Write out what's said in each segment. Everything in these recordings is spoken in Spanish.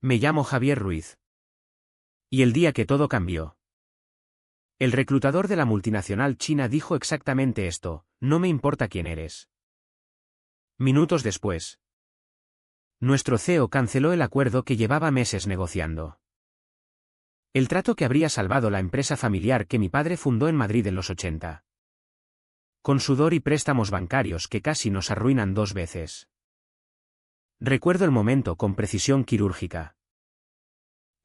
Me llamo Javier Ruiz. Y el día que todo cambió. El reclutador de la multinacional china dijo exactamente esto: no me importa quién eres. Minutos después, nuestro CEO canceló el acuerdo que llevaba meses negociando. El trato que habría salvado la empresa familiar que mi padre fundó en Madrid en los 80. Con sudor y préstamos bancarios que casi nos arruinan 2 veces. Recuerdo el momento con precisión quirúrgica.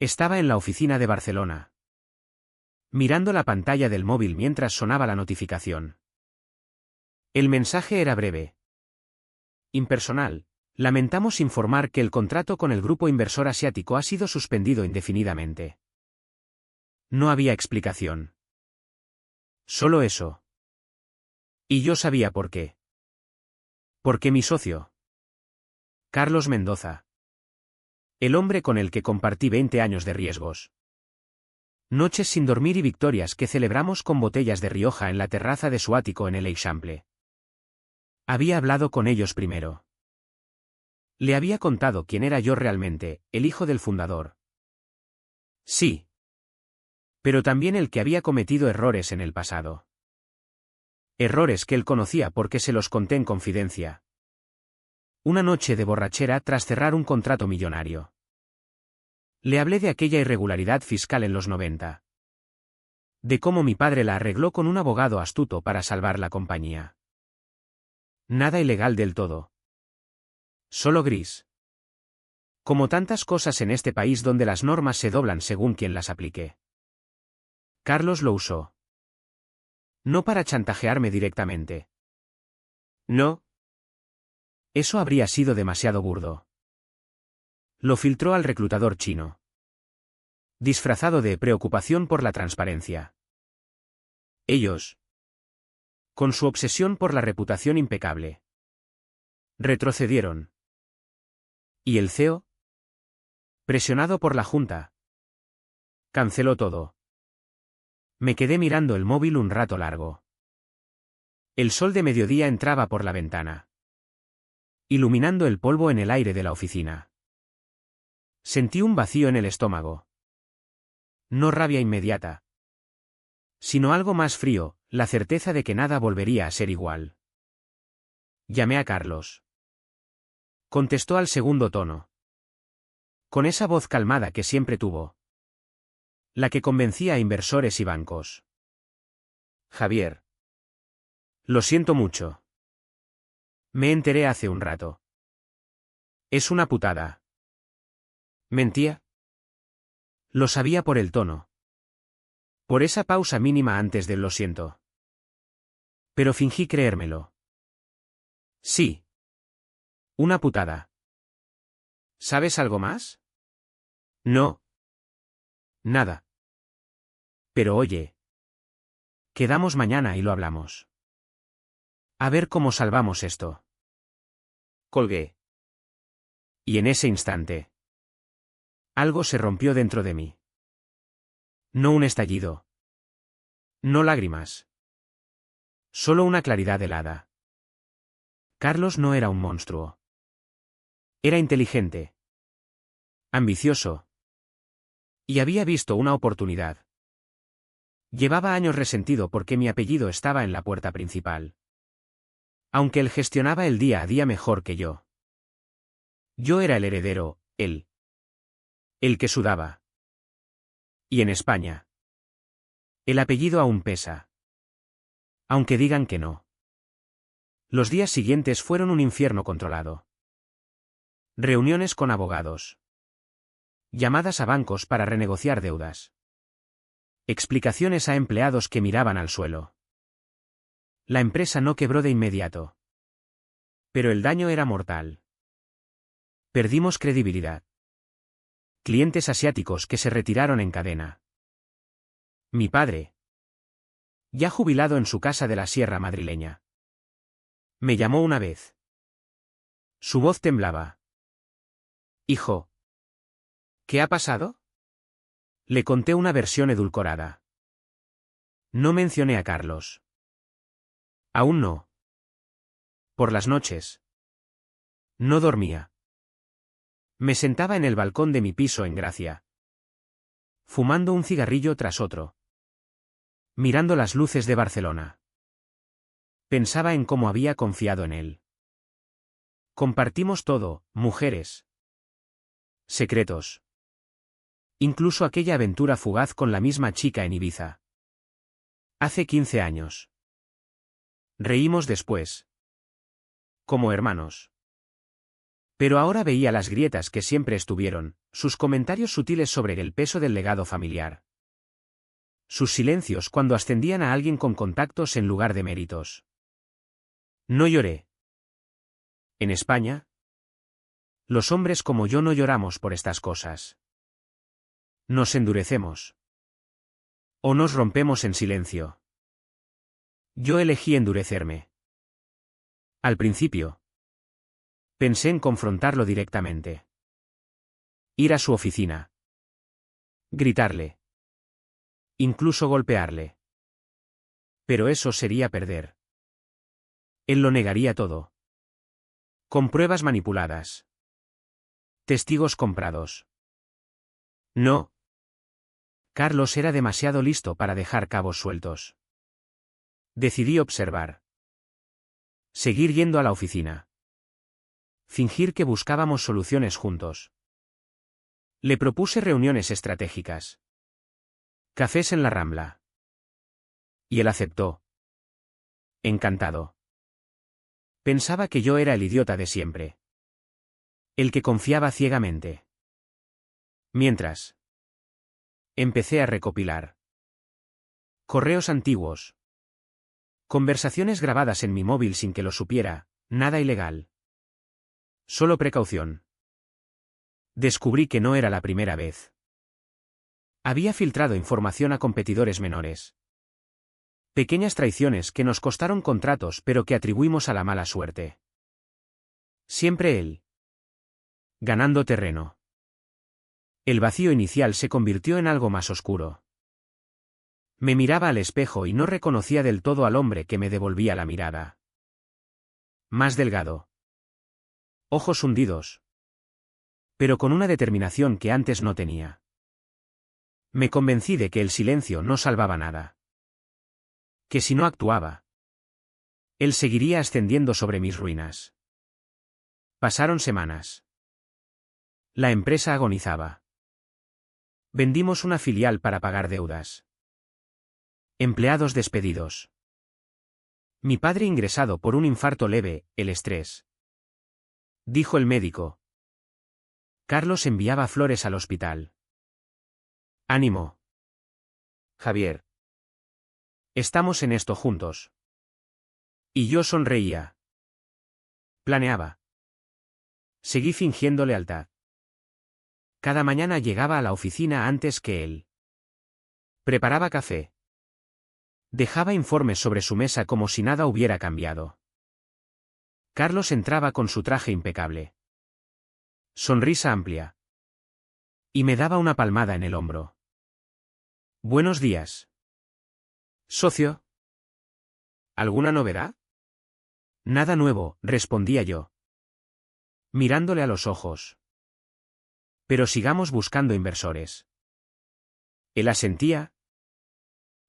Estaba en la oficina de Barcelona, mirando la pantalla del móvil mientras sonaba la notificación. El mensaje era breve. Impersonal. Lamentamos informar que el contrato con el grupo inversor asiático ha sido suspendido indefinidamente. No había explicación. Solo eso. Y yo sabía por qué. Porque mi socio, Carlos Mendoza, el hombre con el que compartí 20 años de riesgos, noches sin dormir y victorias que celebramos con botellas de Rioja en la terraza de su ático en el Eixample, había hablado con ellos primero. Le había contado quién era yo realmente, el hijo del fundador. Sí. Pero también el que había cometido errores en el pasado. Errores que él conocía porque se los conté en confidencia. Una noche de borrachera tras cerrar un contrato millonario. Le hablé de aquella irregularidad fiscal en los 90. De cómo mi padre la arregló con un abogado astuto para salvar la compañía. Nada ilegal del todo. Solo gris. Como tantas cosas en este país donde las normas se doblan según quien las aplique. Carlos lo usó. No para chantajearme directamente. No. Eso habría sido demasiado burdo. Lo filtró al reclutador chino, disfrazado de preocupación por la transparencia. Ellos, con su obsesión por la reputación impecable, retrocedieron. ¿Y el CEO? Presionado por la junta, canceló todo. Me quedé mirando el móvil un rato largo. El sol de mediodía entraba por la ventana, iluminando el polvo en el aire de la oficina. Sentí un vacío en el estómago. No rabia inmediata, sino algo más frío, la certeza de que nada volvería a ser igual. Llamé a Carlos. Contestó al segundo tono, con esa voz calmada que siempre tuvo, la que convencía a inversores y bancos. Javier. Lo siento mucho. Me enteré hace un rato. Es una putada. ¿Mentía? Lo sabía por el tono. Por esa pausa mínima antes del lo siento. Pero fingí creérmelo. Sí. Una putada. ¿Sabes algo más? No. Nada. Pero oye. Quedamos mañana y lo hablamos. A ver cómo salvamos esto. Colgué. Y en ese instante, algo se rompió dentro de mí. No un estallido. No lágrimas. Solo una claridad helada. Carlos no era un monstruo. Era inteligente. Ambicioso. Y había visto una oportunidad. Llevaba años resentido porque mi apellido estaba en la puerta principal. Aunque él gestionaba el día a día mejor que yo. Yo era el heredero, él. El que sudaba. Y en España, el apellido aún pesa. Aunque digan que no. Los días siguientes fueron un infierno controlado. Reuniones con abogados. Llamadas a bancos para renegociar deudas. Explicaciones a empleados que miraban al suelo. La empresa no quebró de inmediato. Pero el daño era mortal. Perdimos credibilidad. Clientes asiáticos que se retiraron en cadena. Mi padre, ya jubilado en su casa de la sierra madrileña, me llamó una vez. Su voz temblaba. Hijo. ¿Qué ha pasado? Le conté una versión edulcorada. No mencioné a Carlos. Aún no. Por las noches. No dormía. Me sentaba en el balcón de mi piso en Gracia, fumando un cigarrillo tras otro, mirando las luces de Barcelona. Pensaba en cómo había confiado en él. Compartimos todo, mujeres, secretos. Incluso aquella aventura fugaz con la misma chica en Ibiza. Hace 15 años. Reímos después. Como hermanos. Pero ahora veía las grietas que siempre estuvieron, sus comentarios sutiles sobre el peso del legado familiar. Sus silencios cuando ascendían a alguien con contactos en lugar de méritos. No lloré. En España, los hombres como yo no lloramos por estas cosas. Nos endurecemos. O nos rompemos en silencio. Yo elegí endurecerme. Al principio. Pensé en confrontarlo directamente. Ir a su oficina. Gritarle. Incluso golpearle. Pero eso sería perder. Él lo negaría todo. Con pruebas manipuladas. Testigos comprados. No. Carlos era demasiado listo para dejar cabos sueltos. Decidí observar. Seguir yendo a la oficina. Fingir que buscábamos soluciones juntos. Le propuse reuniones estratégicas. Cafés en la Rambla. Y él aceptó. Encantado. Pensaba que yo era el idiota de siempre. El que confiaba ciegamente. Mientras. Empecé a recopilar. Correos antiguos. Conversaciones grabadas en mi móvil sin que lo supiera, nada ilegal. Solo precaución. Descubrí que no era la primera vez. Había filtrado información a competidores menores. Pequeñas traiciones que nos costaron contratos pero que atribuimos a la mala suerte. Siempre él. Ganando terreno. El vacío inicial se convirtió en algo más oscuro. Me miraba al espejo y no reconocía del todo al hombre que me devolvía la mirada. Más delgado. Ojos hundidos. Pero con una determinación que antes no tenía. Me convencí de que el silencio no salvaba nada. Que si no actuaba, él seguiría ascendiendo sobre mis ruinas. Pasaron semanas. La empresa agonizaba. Vendimos una filial para pagar deudas. Empleados despedidos. Mi padre ingresado por un infarto leve, el estrés. Dijo el médico. Carlos enviaba flores al hospital. Ánimo. Javier. Estamos en esto juntos. Y yo sonreía. Planeaba. Seguí fingiendo lealtad. Cada mañana llegaba a la oficina antes que él. Preparaba café. Dejaba informes sobre su mesa como si nada hubiera cambiado. Carlos entraba con su traje impecable. Sonrisa amplia. Y me daba una palmada en el hombro. Buenos días. Socio. ¿Alguna novedad? Nada nuevo, respondía yo. Mirándole a los ojos. Pero sigamos buscando inversores. Él asentía.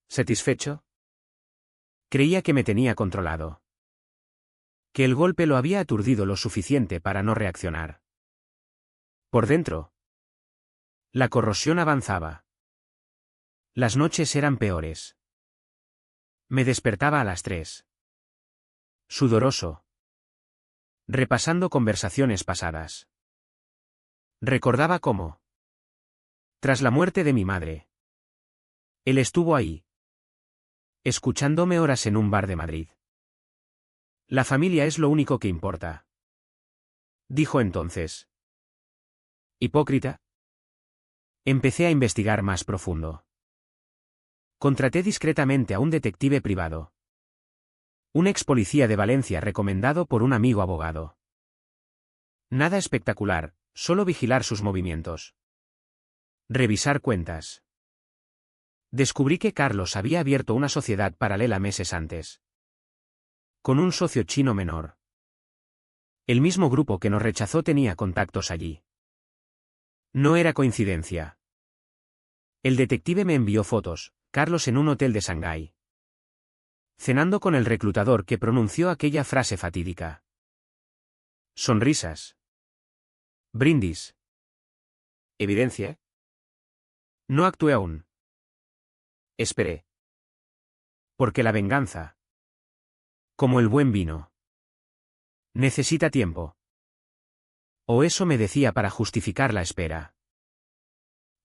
¿Satisfecho? Creía que me tenía controlado. Que el golpe lo había aturdido lo suficiente para no reaccionar. Por dentro. La corrosión avanzaba. Las noches eran peores. Me despertaba a las 3. Sudoroso. Repasando conversaciones pasadas. Recordaba cómo. Tras la muerte de mi madre. Él estuvo ahí. Escuchándome horas en un bar de Madrid. La familia es lo único que importa. Dijo entonces. ¿Hipócrita? Empecé a investigar más profundo. Contraté discretamente a un detective privado. Un ex policía de Valencia recomendado por un amigo abogado. Nada espectacular, solo vigilar sus movimientos. Revisar cuentas. Descubrí que Carlos había abierto una sociedad paralela meses antes. Con un socio chino menor. El mismo grupo que nos rechazó tenía contactos allí. No era coincidencia. El detective me envió fotos, Carlos en un hotel de Shanghái, cenando con el reclutador que pronunció aquella frase fatídica. Sonrisas. Brindis. ¿Evidencia? No actué aún. Esperé. Porque la venganza, como el buen vino, necesita tiempo. O eso me decía para justificar la espera.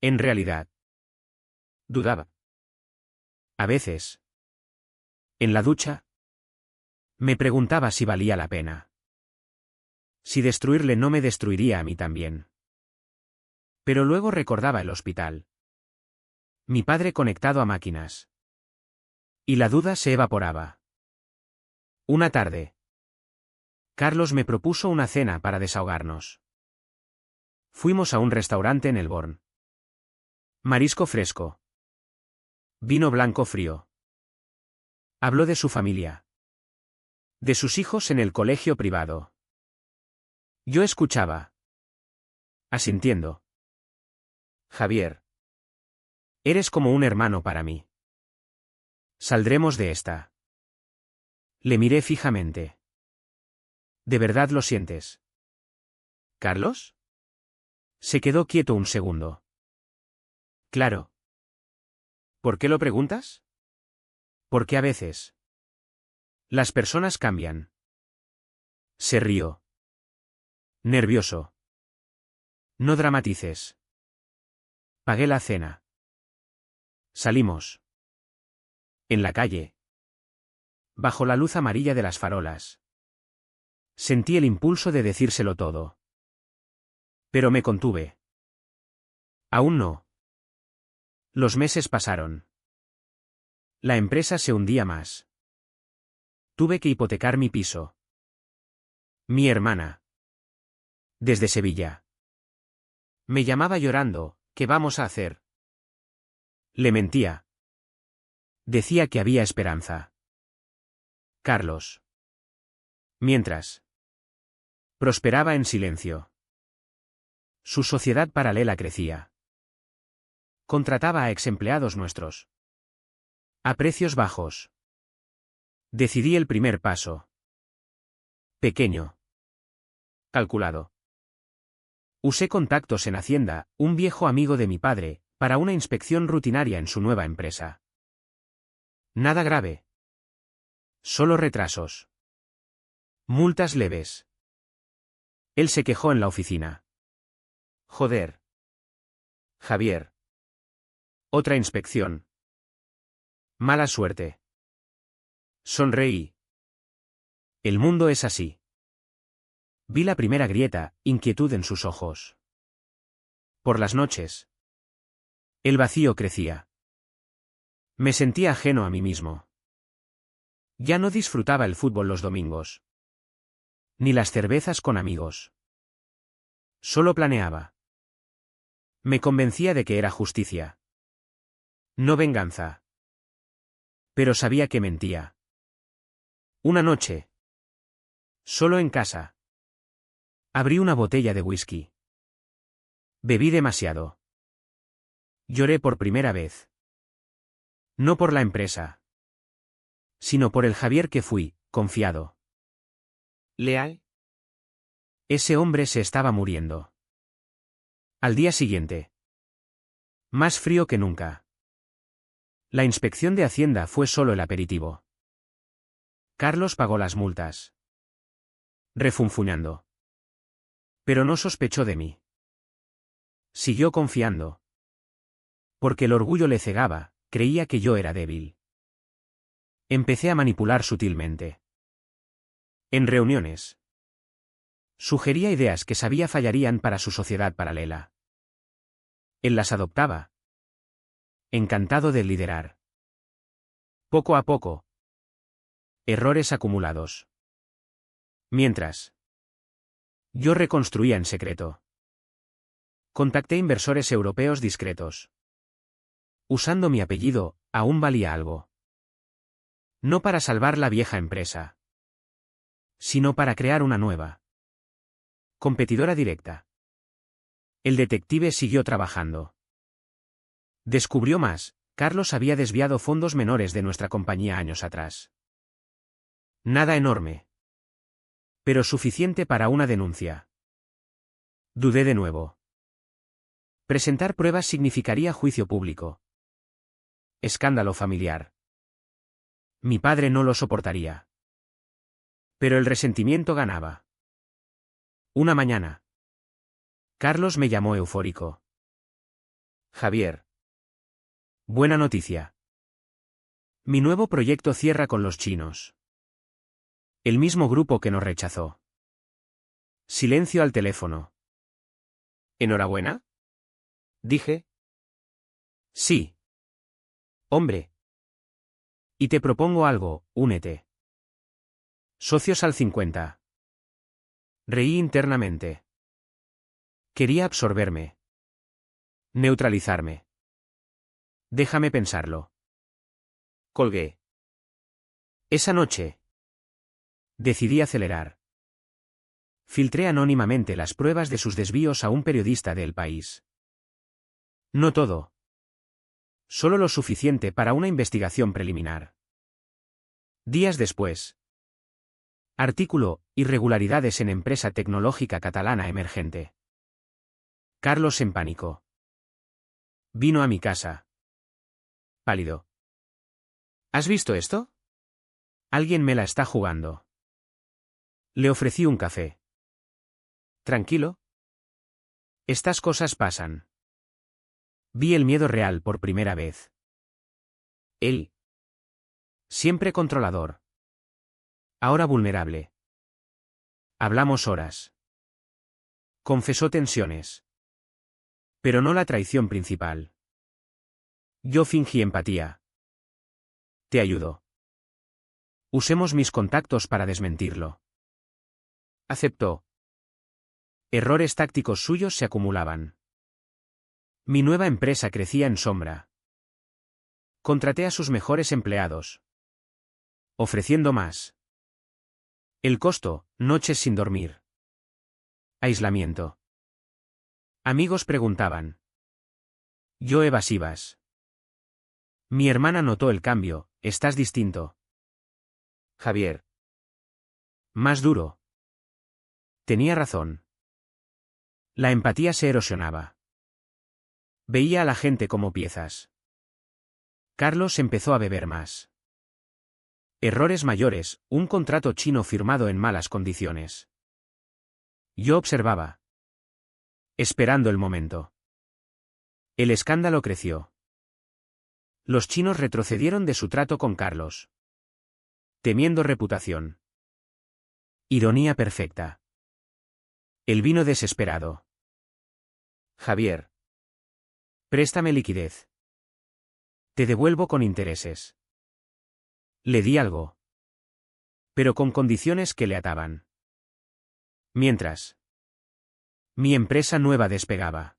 En realidad, Dudaba. a veces, en la ducha, me preguntaba si valía la pena. Si destruirle no me destruiría a mí también. Pero luego recordaba el hospital. Mi padre conectado a máquinas. Y la duda se evaporaba. Una tarde, Carlos me propuso una cena para desahogarnos. Fuimos a un restaurante en Elborn. Marisco fresco. Vino blanco frío. Habló de su familia. De sus hijos en el colegio privado. Yo escuchaba. Asintiendo. Javier. Eres como un hermano para mí. Saldremos de esta. Le miré fijamente. ¿De verdad lo sientes? ¿Carlos? Se quedó quieto un segundo. Claro. ¿Por qué lo preguntas? Porque a veces las personas cambian. Se rió. Nervioso. No dramatices. Pagué la cena. Salimos. En la calle. Bajo la luz amarilla de las farolas. Sentí el impulso de decírselo todo. Pero me contuve. Aún no. Los meses pasaron. La empresa se hundía más. Tuve que hipotecar mi piso. Mi hermana. Desde Sevilla. Me llamaba llorando, ¿qué vamos a hacer? Le mentía. Decía que había esperanza. Carlos. Mientras. Prosperaba en silencio. Su sociedad paralela crecía. Contrataba a exempleados nuestros. A precios bajos. Decidí el primer paso. Pequeño. Calculado. Usé contactos en Hacienda, un viejo amigo de mi padre, para una inspección rutinaria en su nueva empresa. Nada grave. Solo retrasos. Multas leves. Él se quejó en la oficina. Joder. Javier. Otra inspección. Mala suerte. Sonreí. El mundo es así. Vi la primera grieta, inquietud en sus ojos. Por las noches. El vacío crecía. Me sentía ajeno a mí mismo. Ya no disfrutaba el fútbol los domingos. Ni las cervezas con amigos. Solo planeaba. Me convencía de que era justicia. No venganza. Pero sabía que mentía. Una noche. Solo en casa. Abrí una botella de whisky. Bebí demasiado. Lloré por primera vez. No por la empresa. Sino por el Javier que fui, confiado. ¿Leal? Ese hombre se estaba muriendo. Al día siguiente. Más frío que nunca. La inspección de Hacienda fue solo el aperitivo. Carlos pagó las multas. Refunfuñando. Pero no sospechó de mí. Siguió confiando. Porque el orgullo le cegaba, creía que yo era débil. Empecé a manipular sutilmente. En reuniones. Sugería ideas que sabía fallarían para su sociedad paralela. Él las adoptaba. Encantado de liderar. Poco a poco. Errores acumulados. Mientras. Yo reconstruía en secreto. Contacté inversores europeos discretos. Usando mi apellido, aún valía algo. No para salvar la vieja empresa. Sino para crear una nueva. Competidora directa. El detective siguió trabajando. Descubrió más. Carlos había desviado fondos menores de nuestra compañía años atrás. Nada enorme. Pero suficiente para una denuncia. Dudé de nuevo. Presentar pruebas significaría juicio público. Escándalo familiar. Mi padre no lo soportaría. Pero el resentimiento ganaba. Una mañana. Carlos me llamó eufórico. Javier. Buena noticia. Mi nuevo proyecto cierra con los chinos. El mismo grupo que nos rechazó. Silencio al teléfono. ¿Enhorabuena? Dije. Sí. Hombre. Y te propongo algo, únete. Socios al 50. Reí internamente. Quería absorberme. Neutralizarme. Déjame pensarlo. Colgué. Esa noche. Decidí acelerar. Filtré anónimamente las pruebas de sus desvíos a un periodista de El País. No todo. Solo lo suficiente para una investigación preliminar. Días después. Artículo: Irregularidades en empresa tecnológica catalana emergente. Carlos en pánico. Vino a mi casa. Pálido. ¿Has visto esto? Alguien me la está jugando. Le ofrecí un café. Tranquilo. Estas cosas pasan. Vi el miedo real por primera vez. Él. Siempre controlador. Ahora vulnerable. Hablamos horas. Confesó tensiones. Pero no la traición principal. Yo fingí empatía. Te ayudo. Usemos mis contactos para desmentirlo. Aceptó. Errores tácticos suyos se acumulaban. Mi nueva empresa crecía en sombra. Contraté a sus mejores empleados. Ofreciendo más. El costo: noches sin dormir. Aislamiento. Amigos preguntaban. Yo evasivas. Mi hermana notó el cambio: estás distinto. Javier. Más duro. Tenía razón. La empatía se erosionaba. Veía a la gente como piezas. Carlos empezó a beber más. Errores mayores: un contrato chino firmado en malas condiciones. Yo observaba. Esperando el momento. El escándalo creció. Los chinos retrocedieron de su trato con Carlos. Temiendo reputación. Ironía perfecta. Él vino desesperado. Javier. Préstame liquidez. Te devuelvo con intereses. Le di algo. Pero con condiciones que le ataban. Mientras. Mi empresa nueva despegaba.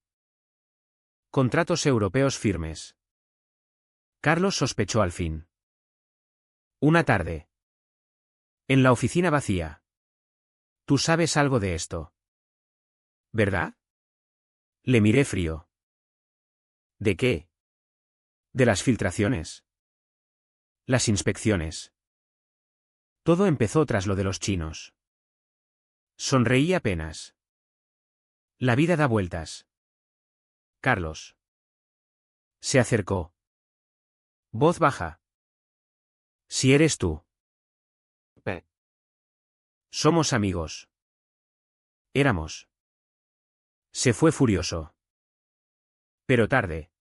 Contratos europeos firmes. Carlos sospechó al fin. Una tarde. En la oficina vacía. Tú sabes algo de esto. ¿Verdad? Le miré frío. ¿De qué? De las filtraciones. Las inspecciones. Todo empezó tras lo de los chinos. Sonreí apenas. La vida da vueltas. Carlos. Se acercó. Voz baja. Si eres tú. Somos amigos. Éramos. Se fue furioso. Pero tarde.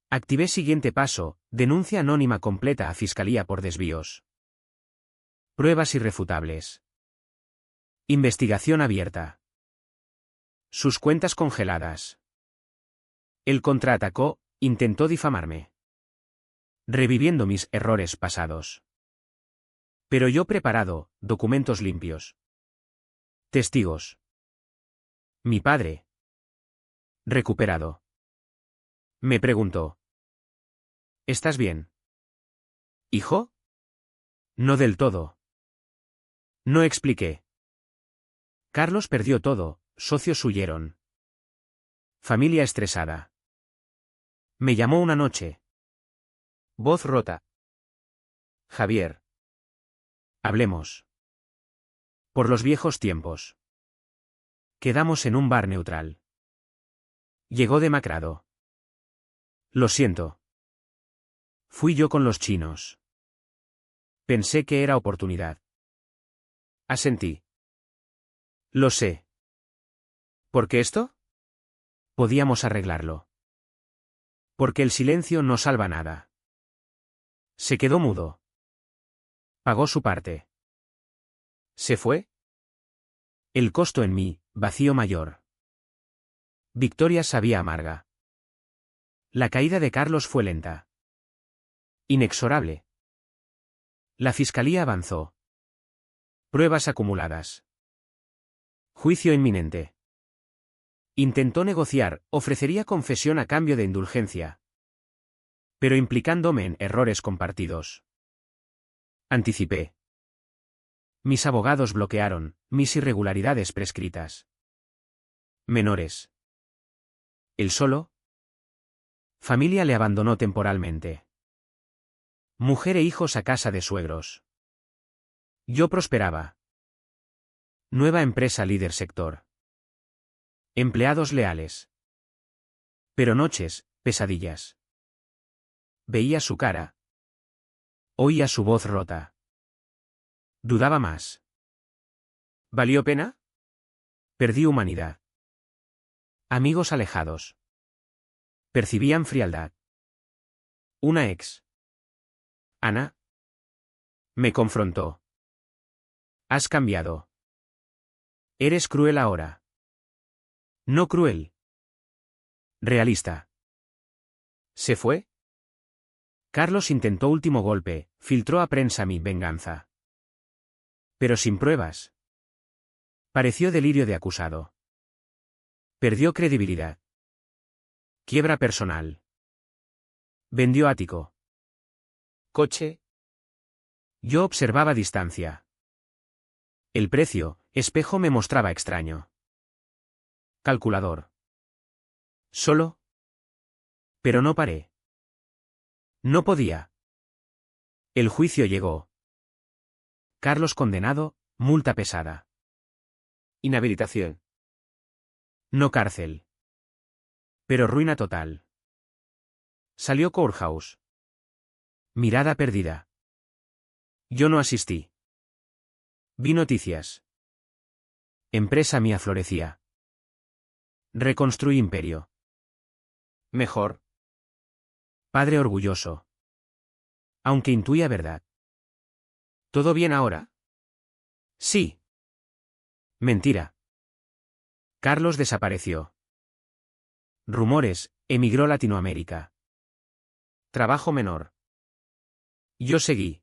Activé siguiente paso: denuncia anónima completa a Fiscalía por desvíos. Pruebas irrefutables. Investigación abierta. Sus cuentas congeladas. Él contraatacó: intentó difamarme. Reviviendo mis errores pasados. Pero yo preparado: documentos limpios. Testigos. Mi padre. Recuperado. Me preguntó. ¿Estás bien? ¿Hijo? No del todo. No expliqué. Carlos perdió todo: socios huyeron. Familia estresada. Me llamó una noche. Voz rota. Javier. Hablemos. Por los viejos tiempos. Quedamos en un bar neutral. Llegó demacrado. Lo siento. Fui yo con los chinos. Pensé que era oportunidad. Asentí. Lo sé. ¿Por qué esto? Podíamos arreglarlo. Porque el silencio no salva nada. Se quedó mudo. Pagó su parte. ¿Se fue? El costo en mí, vacío mayor. Victoria sabía amarga. La caída de Carlos fue lenta. Inexorable. La fiscalía avanzó. Pruebas acumuladas. Juicio inminente. Intentó negociar, ofrecería confesión a cambio de indulgencia. Pero implicándome en errores compartidos. Anticipé. Mis abogados bloquearon mis irregularidades prescritas. Menores. ¿El solo? Familia le abandonó temporalmente. Mujer e hijos a casa de suegros. Yo prosperaba. Nueva empresa líder sector. Empleados leales. Pero noches, pesadillas. Veía su cara. Oía su voz rota. Dudaba más. ¿Valió pena? Perdí humanidad. Amigos alejados. Percibían frialdad. Una ex. Ana. Me confrontó. Has cambiado. Eres cruel ahora. No cruel. Realista. ¿Se fue? Carlos intentó último golpe, filtró a prensa mi venganza. Pero sin pruebas. Pareció delirio de acusado. Perdió credibilidad. Quiebra personal. Vendió ático. Coche. Yo observaba a distancia. El precio, espejo me mostraba extraño. Calculador. Solo. Pero no paré. No podía. El juicio llegó. Carlos condenado, multa pesada. Inhabilitación. No cárcel. Pero ruina total. Salió Courthouse. Mirada perdida. Yo no asistí. Vi noticias. Empresa mía florecía. Reconstruí imperio. Mejor. Padre orgulloso. Aunque intuía verdad. ¿Todo bien ahora? Sí. Mentira. Carlos desapareció. Rumores, emigró a Latinoamérica. Trabajo menor. Yo seguí.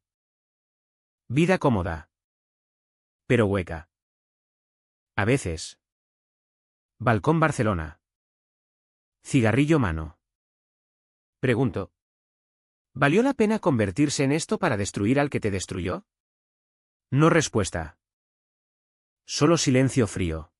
Vida cómoda. Pero hueca. A veces. Balcón Barcelona. Cigarrillo mano. Pregunto. ¿Valió la pena convertirse en esto para destruir al que te destruyó? No respuesta. Solo silencio frío.